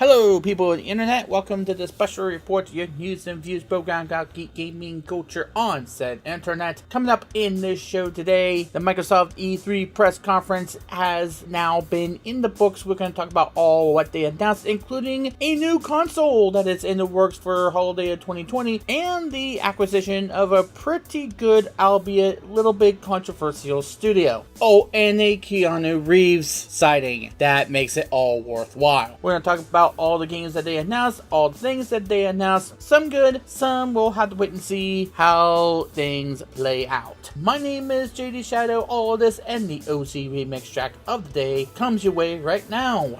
Hello, people of the internet. Welcome to the special report, your news and views program about geek gaming culture on said internet. Coming up in this show today, the Microsoft E3 press conference has now been in the books. We're going to talk about all what they announced, including a new console that is in the works for holiday of 2020 and the acquisition of a pretty good, albeit little bit controversial studio. Oh, and a Keanu Reeves sighting that makes it all worthwhile. We're going to talk about all the games that they announced, all the things that they announced, some good, some we'll have to wait and see how things play out. My name is JD Shadow. All of this and the OC Remix track of the day comes your way right now.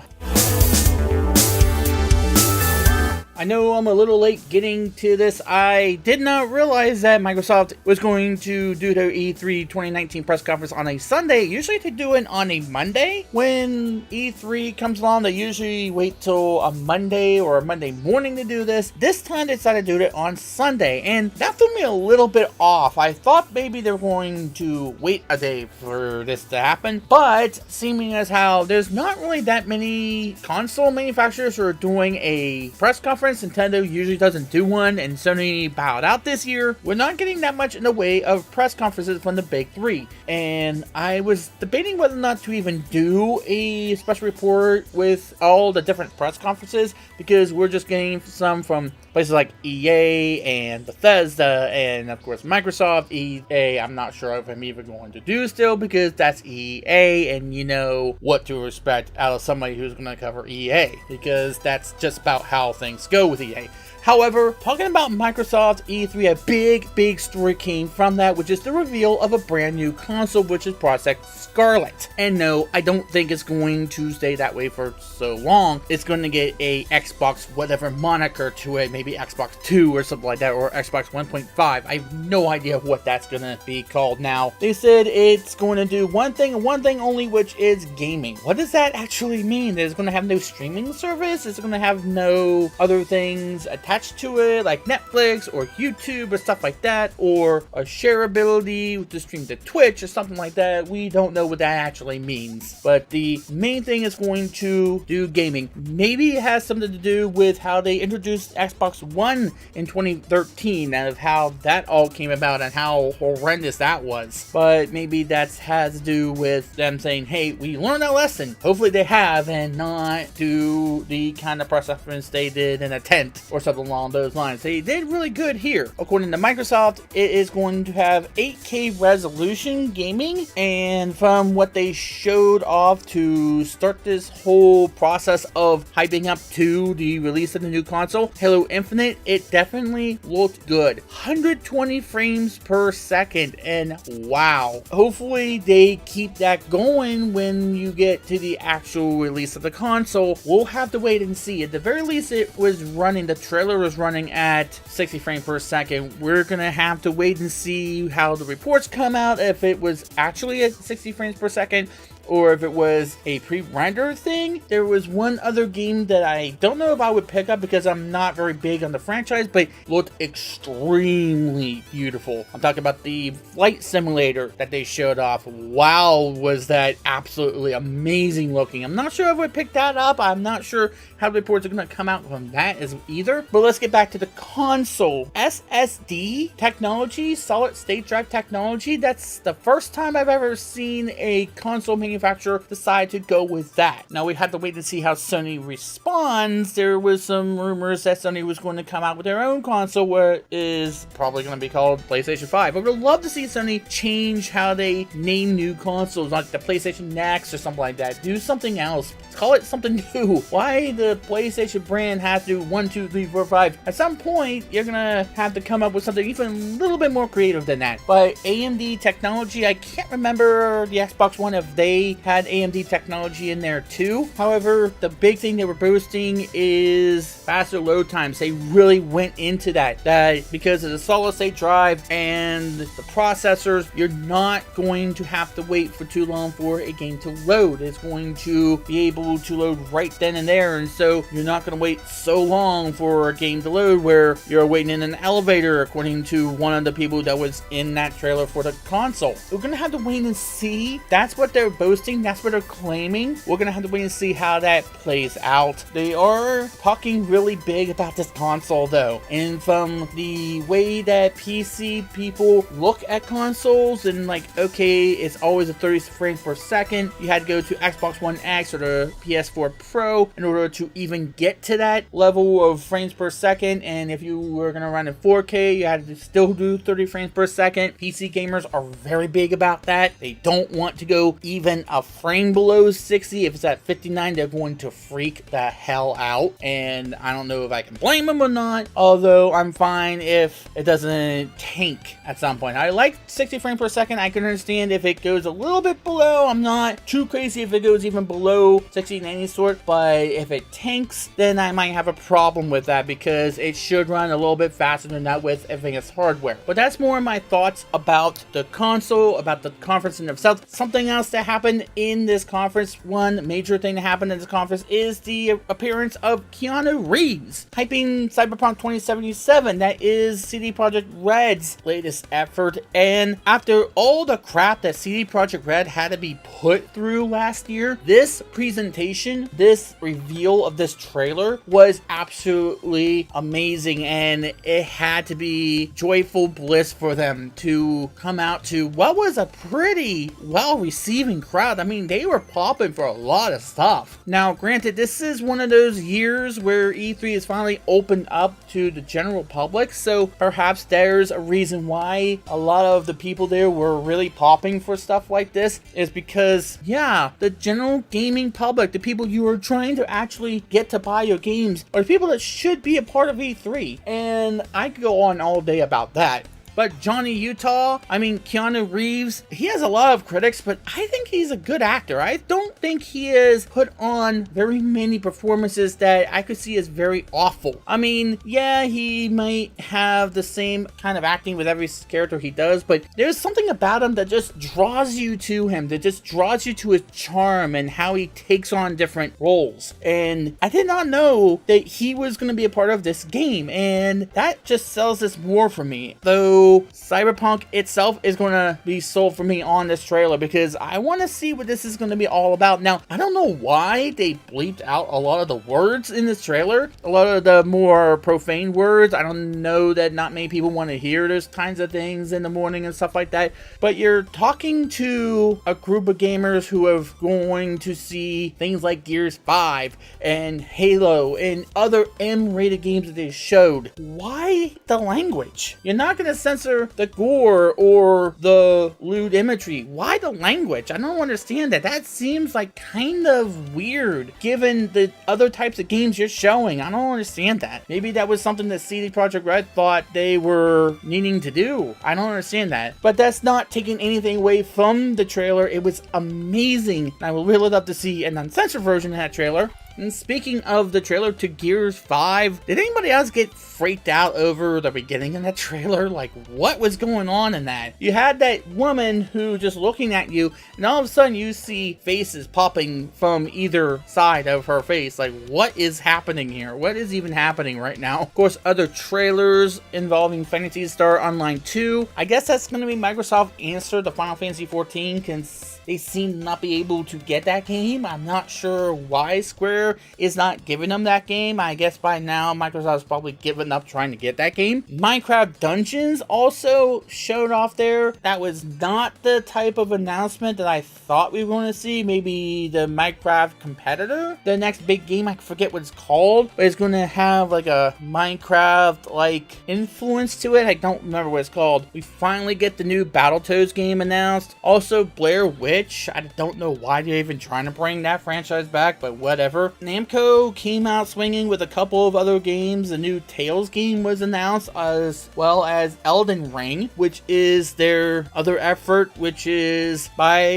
I know I'm a little late getting to this. I did not realize that Microsoft was going to do their E3 2019 press conference on a Sunday. Usually they do it on a Monday. When E3 comes along, they usually wait till a Monday or a Monday morning to do this. This time they decided to do it on Sunday, and that threw me a little bit off. I thought maybe they were going to wait a day for this to happen, but seeming as how there's not really that many console manufacturers who are doing a press conference. Nintendo usually doesn't do one, and Sony bowed out this year. We're not getting that much in the way of press conferences from the big three, and I was debating whether or not to even do a special report with all the different press conferences, because we're just getting some from places like EA and Bethesda and of course Microsoft. EA I'm not sure if I'm even going to do still, because that's EA and you know what to expect out of somebody who's going to cover EA, because that's just about how things go with EA. However, talking about Microsoft E3, a big story came from that, which is the reveal of a brand new console, which is Project Scarlet. And no, I don't think it's going to stay that way for so long. It's going to get a Xbox whatever moniker to it, maybe Xbox 2 or something like that, or Xbox 1.5. I have no idea what that's going to be called now. They said it's going to do one thing and one thing only, which is gaming. What does that actually mean? Is it going to have no streaming service? Is it going to have no other things attached to it, like Netflix or YouTube or stuff like that, or a shareability to stream to Twitch or something like that? We don't know what that actually means, but the main thing is going to do gaming. Maybe it has something to do with how they introduced Xbox One in 2013 and of how that all came about and how horrendous that was. But maybe that has to do with them saying, hey, we learned our lesson. Hopefully they have, and not do the kind of press conference they did in a tent or something along those lines. They did really good here. According to Microsoft, it is going to have 8K resolution gaming, and from what they showed off to start this whole process of hyping up to the release of the new console, Halo Infinite, it definitely looked good. 120 frames per second, and wow. Hopefully they keep that going when you get to the actual release of the console. We'll have to wait and see. At the very least, it was running, the trailer was running at 60 frames per second. We're gonna have to wait and see how the reports come out, if it was actually at 60 frames per second or if it was a pre-render thing. There was one other game that I don't know if I would pick up because I'm not very big on the franchise, but looked extremely beautiful. I'm talking about the flight simulator that they showed off. Wow, was that absolutely amazing looking. I'm not sure if I would pick that up. I'm not sure how the reports are going to come out from that as either. But let's get back to the console. SSD technology, solid state drive technology. That's the first time I've ever seen a console manufacturer decide to go with that. Now we have to wait to see how Sony responds. There was some rumors that Sony was going to come out with their own console, where it is probably going to be called PlayStation 5. I would love to see Sony change how they name new consoles, like the PlayStation Next or something like that. Do something else. Call it something new. Why the PlayStation brand has to do 1, 2, 3, 4, 5? At some point, you're gonna have to come up with something even a little bit more creative than that. But AMD technology, I can't remember the Xbox One if they had AMD technology in there too. However, the big thing they were boasting is faster load times. They really went into that because of the solid state drive and the processors, you're not going to have to wait for too long for a game to load. It's going to be able to load right then and there, and so you're not going to wait so long for a game to load where you're waiting in an elevator, according to one of the people that was in that trailer for the console. We're going to have to wait and see. That's what they're both boasting. That's what they're claiming. We're gonna have to wait and see how that plays out. They are talking really big about this console though, and from the way that PC people look at consoles and like, okay, it's always a 30 frames per second. You had to go to Xbox One X or the PS4 Pro in order to even get to that level of frames per second, and if you were gonna run in 4K, you had to still do 30 frames per second. PC gamers are very big about that. They don't want to go even a frame below 60. If it's at 59, they're going to freak the hell out, and I don't know if I can blame them or not, although I'm fine if it doesn't tank at some point. I like 60 frames per second. I can understand if it goes a little bit below. I'm not too crazy if it goes even below 60 in any sort, but if it tanks, then I might have a problem with that, because it should run a little bit faster than that with everything as hardware. But that's more my thoughts about the console, about the conference in itself. Something else that happened in this conference, one major thing that happened in this conference, is the appearance of Keanu Reeves, hyping Cyberpunk 2077. That is CD Projekt Red's latest effort, and after all the crap that CD Projekt Red had to be put through last year, this presentation, this reveal of this trailer was absolutely amazing, and it had to be joyful bliss for them to come out to what was a pretty well-receiving crowd. I mean, they were popping for a lot of stuff. Now, granted, this is one of those years where E3 is finally opened up to the general public, so perhaps there's a reason why a lot of the people there were really popping for stuff like this, is because, yeah, the general gaming public, the people you are trying to actually get to buy your games, are people that should be a part of E3, and I could go on all day about that. But Johnny Utah, I mean, Keanu Reeves, he has a lot of critics, but I think he's a good actor. I don't think he has put on very many performances that I could see as very awful. I mean, yeah, he might have the same kind of acting with every character he does, but there's something about him that just draws you to him, that just draws you to his charm and how he takes on different roles. And I did not know that he was going to be a part of this game, and that just sells this more for me. Though Cyberpunk itself is going to be sold for me on this trailer, because I want to see what this is going to be all about. Now, I don't know why they bleeped out a lot of the words in this trailer, a lot of the more profane words. I don't know that not many people want to hear those kinds of things in the morning and stuff like that, but you're talking to a group of gamers who are going to see things like Gears 5 and Halo and other M-rated games that they showed. Why the language? You're not going to censor the gore or the lewd imagery. Why the language? I don't understand that. That seems like kind of weird given the other types of games you're showing. I don't understand that. Maybe that was something that CD Projekt Red thought they were needing to do. I don't understand that. But that's not taking anything away from the trailer. It was amazing. I would really love to see an uncensored version of that trailer. And speaking of the trailer to Gears 5, did anybody else get freaked out over the beginning of that trailer? Like, what was going on in that? You had that woman who just looking at you, and all of a sudden you see faces popping from either side of her face. Like, what is happening here? What is even happening right now? Of course, other trailers involving Phantasy Star Online 2. I guess that's going to be Microsoft's answer to Final Fantasy 14, because they seem to not be able to get that game. I'm not sure why Square is not giving them that game. I guess by now Microsoft's probably given up trying to get that game. Minecraft Dungeons also showed off there. That was not the type of announcement that I thought we were going to see. Maybe the Minecraft competitor, the next big game, I forget what it's called, but it's going to have like a Minecraft like influence to it. I don't remember what it's called. We finally get the new Battletoads game announced. Also Blair Witch. I don't know why they're even trying to bring that franchise back, but whatever. Namco came out swinging with a couple of other games. The new Tales game was announced, as well as Elden Ring, which is their other effort, which is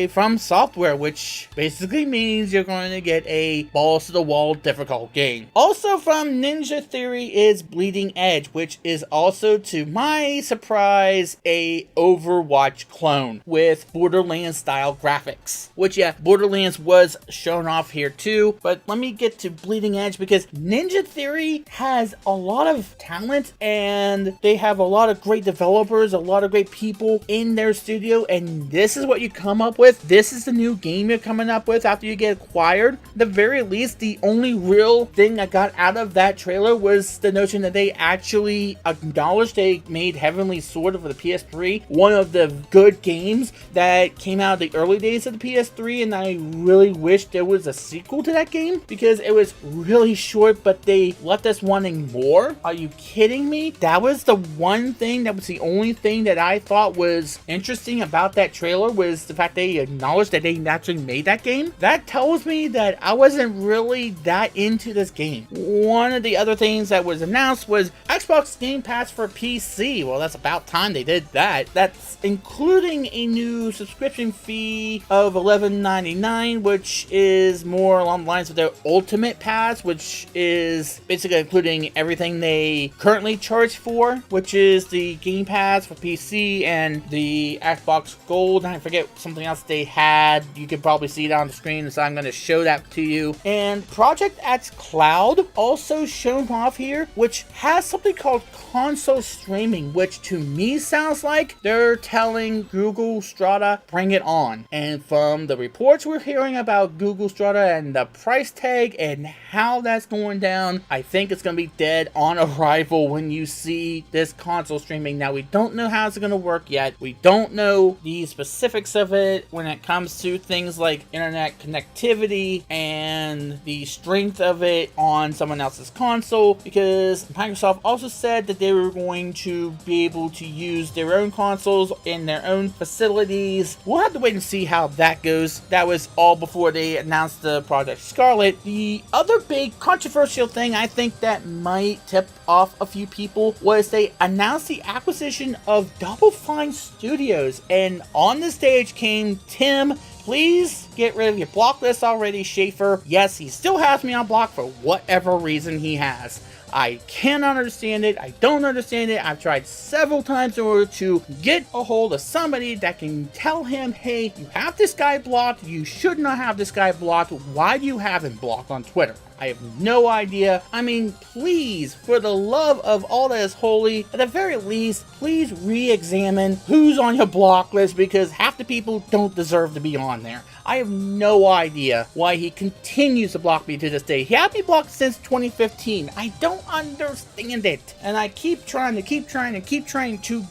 from Software, which basically means you're going to get a balls to the wall difficult game. Also from Ninja Theory is Bleeding Edge, which is also, to my surprise, a Overwatch clone with Borderlands style graphics, which, yeah, Borderlands was shown off here too, but let me me get to Bleeding Edge, because Ninja Theory has a lot of talent and they have a lot of great developers, a lot of great people in their studio, and this is what you come up with. This is the new game you're coming up with after you get acquired. At the very least, the only real thing I got out of that trailer was the notion that they actually acknowledged they made Heavenly Sword for the PS3, one of the good games that came out of the early days of the PS3, and I really wish there was a sequel to that game because it was really short, but they left us wanting more. Are you kidding me? That was the one thing, that was the only thing that I thought was interesting about that trailer, was the fact they acknowledged that they actually made that game. That tells me that I wasn't really that into this game. One of the other things that was announced was Xbox Game Pass for PC. Well, that's about time they did that. That's including a new subscription fee of $11.99, which is more along the lines of their Ultimate Pass, which is basically including everything they currently charge for, which is the Game Pass for PC and the Xbox Gold. I forget something else they had. You can probably see it on the screen, so I'm going to show that to you. And Project X Cloud also shown off here, which has something called console streaming, which to me sounds like they're telling Google Strata, bring it on. And from the reports we're hearing about Google Strata and the price tag and how that's going down, I think it's going to be dead on arrival when you see this console streaming. Now, we don't know how it's going to work yet. We don't know the specifics of it when it comes to things like internet connectivity and the strength of it on someone else's console, because Microsoft also said that they were going to be able to use their own consoles in their own facilities. We'll have to wait and see how that goes. That was all before they announced the Project Scarlet. The other big controversial thing I think that might tip off a few people was they announced the acquisition of Double Fine Studios, and on the stage came Tim. Please get rid of your block list already, Schaefer. Yes, he still has me on block for whatever reason he has. I cannot understand it. I don't understand it. I've tried several times in order to get a hold of somebody that can tell him, hey, you have this guy blocked. You should not have this guy blocked. Why do you have him blocked on Twitter? I have no idea. I mean, please, for the love of all that is holy, at the very least, please re-examine who's on your block list, because half the people don't deserve to be on there. I have no idea why he continues to block me to this day. He had me blocked since 2015. I don't understand it. And I keep trying to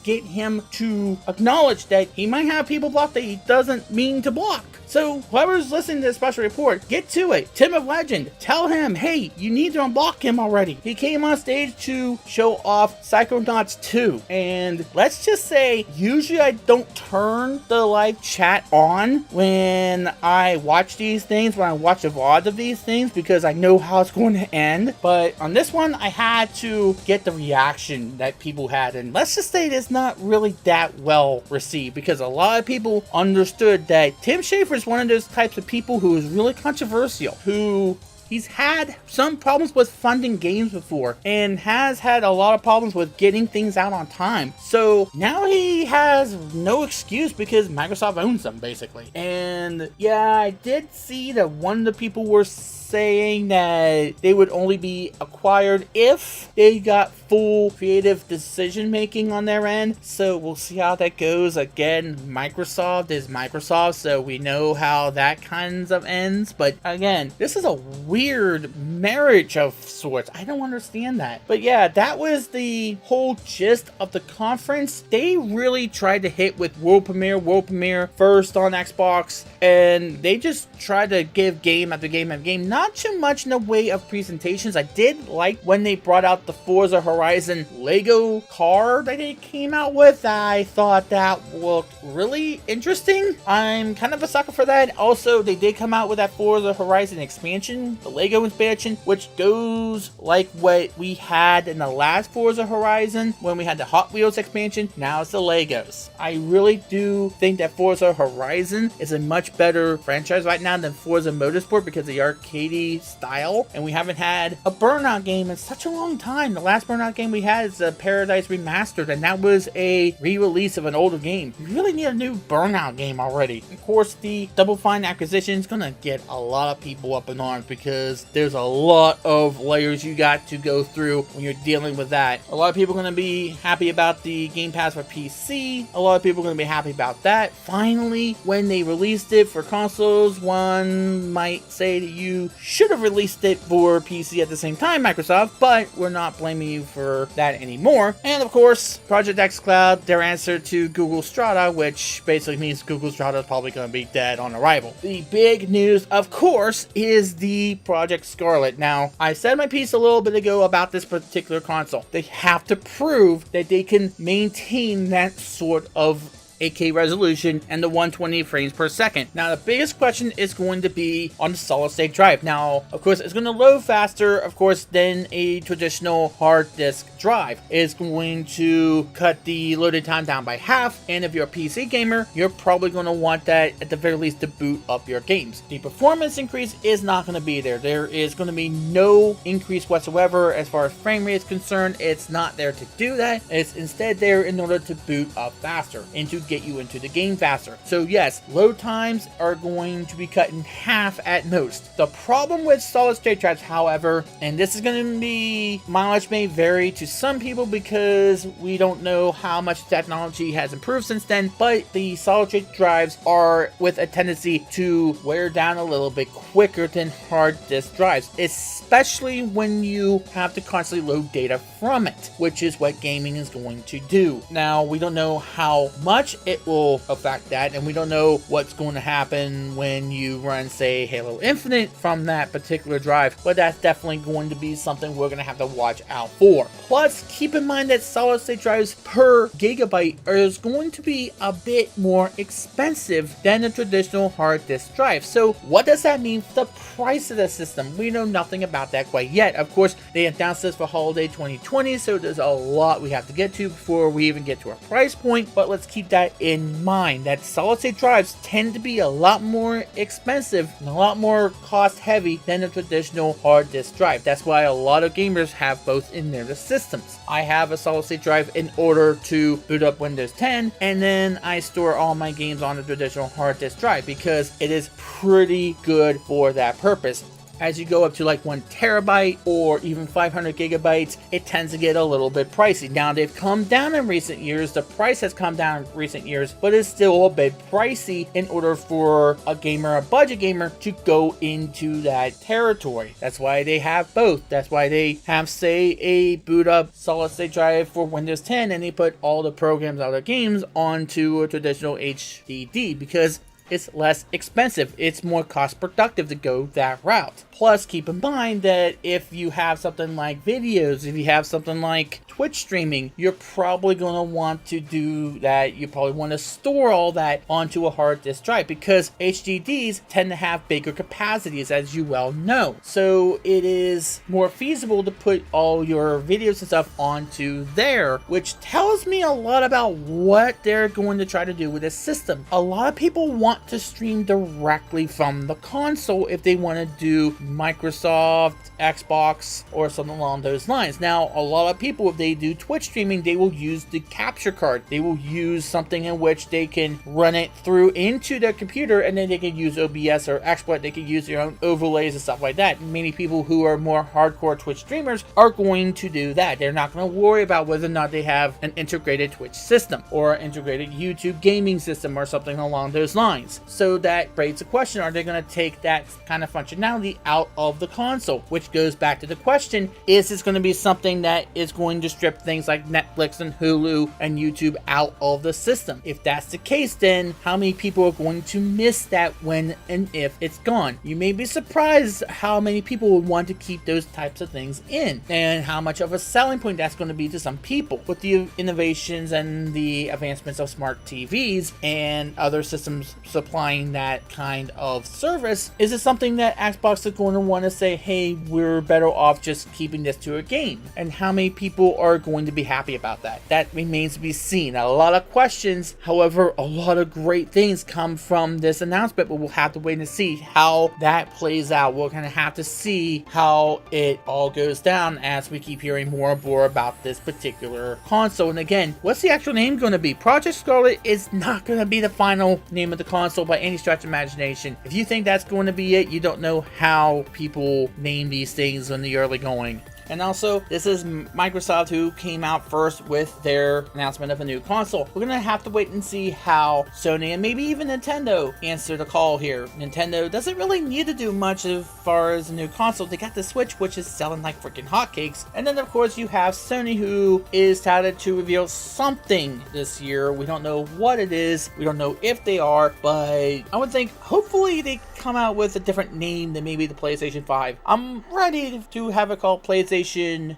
get him to acknowledge that he might have people blocked that he doesn't mean to block. So whoever's listening to this special report, get to it. Tim of Legend, tell him, hey, you need to unblock him already. He came on stage to show off Psychonauts 2. And let's just say, usually I don't turn the live chat on when I watch these things, when I watch a VOD of these things, because I know how it's going to end. But on this one, I had to get the reaction that people had. And let's just say it's not really that well received, because a lot of people understood that Tim Schafer is one of those types of people who is really controversial, who he's had some problems with funding games before and has had a lot of problems with getting things out on time. So now he has no excuse because Microsoft owns them, basically. And yeah, I did see that one of the people were saying that they would only be acquired if they got full creative decision making on their end. So we'll see how that goes. Again, Microsoft is Microsoft, so we know how that kinds of ends. But again, this is a weird marriage of sorts. I don't understand that. But yeah, that was the whole gist of the conference. They really tried to hit with world premiere first on Xbox, and they just tried to give game after game after game. Not too much in the way of presentations. I did like when they brought out the Forza Horizon Lego car that they came out with. I thought that looked really interesting. I'm kind of a sucker for that. Also, they did come out with that Forza Horizon expansion, the Lego expansion, which goes like what we had in the last Forza Horizon when we had the Hot Wheels expansion. Now it's the Legos. I really do think that Forza Horizon is a much better franchise right now than Forza Motorsport because of the arcade style, and we haven't had a Burnout game in such a long time. The last Burnout game we had is a Paradise Remastered, and that was a re-release of an older game. We really need a new Burnout game already. Of course, the Double Fine acquisition is gonna get a lot of people up in arms because because there's a lot of layers you got to go through when you're dealing with that. A lot of people are going to be happy about the Game Pass for PC. A lot of people are going to be happy about that. Finally, when they released it for consoles, one might say that you should have released it for PC at the same time, Microsoft, but we're not blaming you for that anymore. And of course, Project X Cloud, their answer to Google Strata, which basically means Google Strata is probably going to be dead on arrival. The big news, of course, is the Project Scarlet. Now, I said my piece a little bit ago about this particular console. They have to prove that they can maintain that sort of 8K resolution and the 120 frames per second. Now, the biggest question is going to be on the solid state drive. Now, of course, it's going to load faster, of course, than a traditional hard disk drive. It's going to cut the loading time down by half, and if you're a PC gamer, you're probably going to want that at the very least to boot up your games. The performance increase is not going to be there. There is going to be no increase whatsoever as far as frame rate is concerned. It's not there to do that. It's instead there in order to boot up faster and to get you into the game faster. So yes, load times are going to be cut in half at most. The problem with solid state drives, however, and this is going to be, mileage may vary to some people because we don't know how much technology has improved since then, but the solid state drives are with a tendency to wear down a little bit quicker than hard disk drives, especially when you have to constantly load data from it, which is what gaming is going to do. Now, we don't know how much it will affect that, and we don't know what's going to happen when you run, say, Halo Infinite from that particular drive, but that's definitely going to be something we're going to have to watch out for. Plus, keep in mind that solid state drives per gigabyte is going to be a bit more expensive than a traditional hard disk drive. So what does that mean for the price of the system? We know nothing about that quite yet. Of course, they announced this for holiday 2020, so there's a lot we have to get to before we even get to a price point, but let's keep that in mind, that solid state drives tend to be a lot more expensive and a lot more cost heavy than a traditional hard disk drive. That's why a lot of gamers have both in their systems. I have a solid state drive in order to boot up Windows 10, and then I store all my games on a traditional hard disk drive because it is pretty good for that purpose. As you go up to like 1 terabyte or even 500 gigabytes, it tends to get a little bit pricey. Now, they've come down in recent years. The price has come down in recent years, but it's still a bit pricey in order for a gamer, a budget gamer, to go into that territory. That's why they have both. That's why they have, say, a boot up solid state drive for Windows 10, and they put all the programs, all the games onto a traditional HDD because it's less expensive. It's more cost productive to go that route. Plus, keep in mind that if you have something like videos, if you have something like Twitch streaming, you're probably going to want to do that. You probably want to store all that onto a hard disk drive because HDDs tend to have bigger capacities, as you well know. So it is more feasible to put all your videos and stuff onto there, which tells me a lot about what they're going to try to do with this system. A lot of people want to stream directly from the console if they want to do Microsoft, Xbox, or something along those lines. Now, a lot of people, if they do Twitch streaming, they will use the capture card. They will use something in which they can run it through into their computer, and then they can use OBS or XSplit. They can use their own overlays and stuff like that. Many people who are more hardcore Twitch streamers are going to do that. They're not going to worry about whether or not they have an integrated Twitch system or an integrated YouTube gaming system or something along those lines. So that raises the question, are they going to take that kind of functionality out of the console? Which goes back to the question, is this going to be something that is going to strip things like Netflix and Hulu and YouTube out of the system? If that's the case, then how many people are going to miss that when and if it's gone? You may be surprised how many people would want to keep those types of things in, and how much of a selling point that's going to be to some people. With the innovations and the advancements of smart TVs and other systems supplying that kind of service, is it something that Xbox is going to want to say, hey, we're better off just keeping this to a game? And how many people are going to be happy about that? That remains to be seen. A lot of questions, however, a lot of great things come from this announcement, but we'll have to wait and see how that plays out. We're going to have to see how it all goes down as we keep hearing more and more about this particular console. And again, what's the actual name going to be? Project Scarlet is not going to be the final name of the console. console by any stretch of imagination. If you think that's going to be it, you don't know how people name these things in the early going. And also, this is Microsoft who came out first with their announcement of a new console. We're gonna have to wait and see how Sony and maybe even Nintendo answer the call here. Nintendo doesn't really need to do much as far as a new console. They got the Switch, which is selling like freaking hotcakes. And then of course you have Sony, who is touted to reveal something this year. We don't know what it is. We don't know if they are, but I would think hopefully they come out with a different name than maybe the PlayStation 5. I'm ready to have it called PlayStation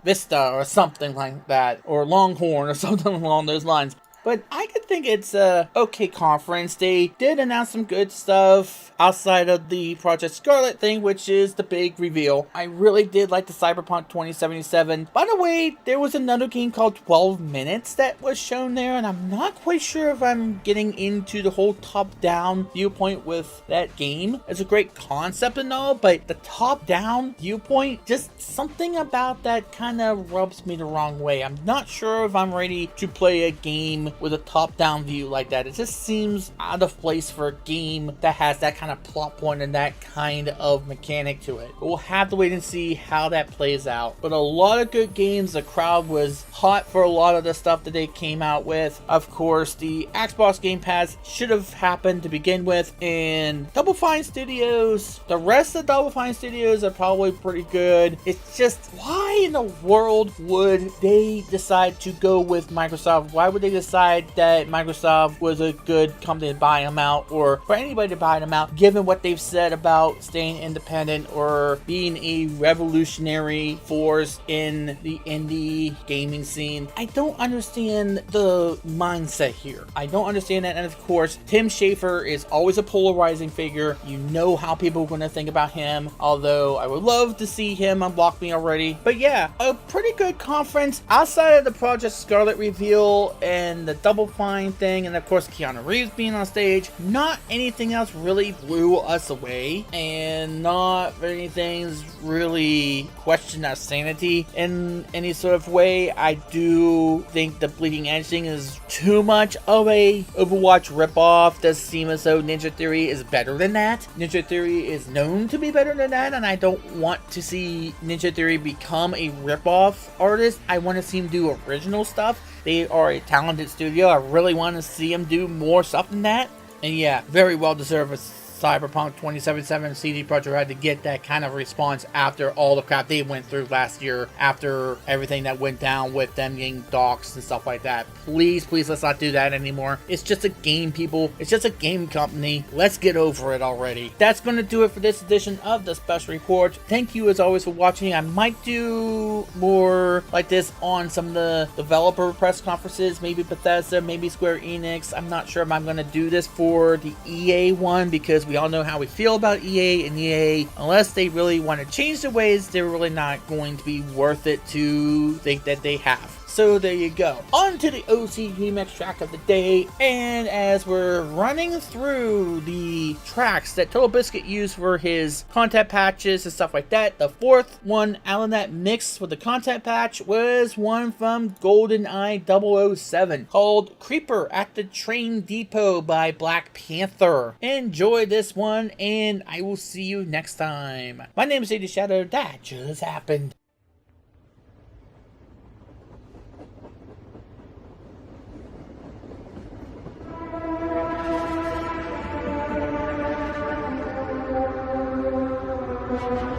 Vista or something like that, or Longhorn or something along those lines. But I could think it's a okay conference. They did announce some good stuff outside of the Project Scarlet thing, which is the big reveal. I really did like the Cyberpunk 2077. By the way, there was another game called 12 Minutes that was shown there, and I'm not quite sure if I'm getting into the whole top-down viewpoint with that game. It's a great concept and all, but the top-down viewpoint, just something about that kind of rubs me the wrong way. I'm not sure if I'm ready to play a game with a top-down view like that. It just seems out of place for a game that has that kind of plot point and that kind of mechanic to it. But we'll have to wait and see how that plays out. But a lot of good games. The crowd was hot for a lot of the stuff that they came out with. Of course, the Xbox Game Pass should have happened to begin with, and Double Fine Studios, the rest of Double Fine Studios are probably pretty good. It's just, why in the world would they decide to go with Microsoft? Why would they decide that Microsoft was a good company to buy them out, or for anybody to buy them out, given what they've said about staying independent or being a revolutionary force in the indie gaming scene? I don't understand the mindset here. I don't understand that. And of course, Tim Schafer is always a polarizing figure. You know how people are going to think about him, although I would love to see him unblock me already. But yeah, a pretty good conference outside of the Project Scarlet reveal and the Double Fine thing, and of course Keanu Reeves being on stage. Not anything else really blew us away, and not many things really questioned our sanity in any sort of way. I do think the Bleeding Edge thing is too much of a Overwatch ripoff. Does seem as though Ninja Theory is better than that. Ninja Theory is known to be better than that, and I don't want to see Ninja Theory become a ripoff artist. I want to see him do original stuff. They are a talented studio. I really want to see them do more stuff than that. And yeah, very well deserved. Cyberpunk 2077 CD Projekt had to get that kind of response after all the crap they went through last year, after everything that went down with them getting doxxed and stuff like that. Please, let's not do that anymore. It's just a game, people. It's just a game company. Let's get over it already. That's going to do it for this edition of the Special Report. Thank you as always for watching. I might do more like this on some of the developer press conferences, maybe Bethesda, maybe Square Enix. I'm not sure if I'm going to do this for the EA one, because we all know how we feel about EA, and EA, unless they really want to change the ways, they're really not going to be worth it to think that they have. So there you go. On to the OC Remix track of the day, and as we're running through the tracks that Total Biscuit used for his content patches and stuff like that, the fourth one out of that mix for the content patch was one from GoldenEye 007 called Creeper at the Train Depot by Black Panther. Enjoy this one, and I will see you next time. My name is 80 Shadow. That just happened. Thank you.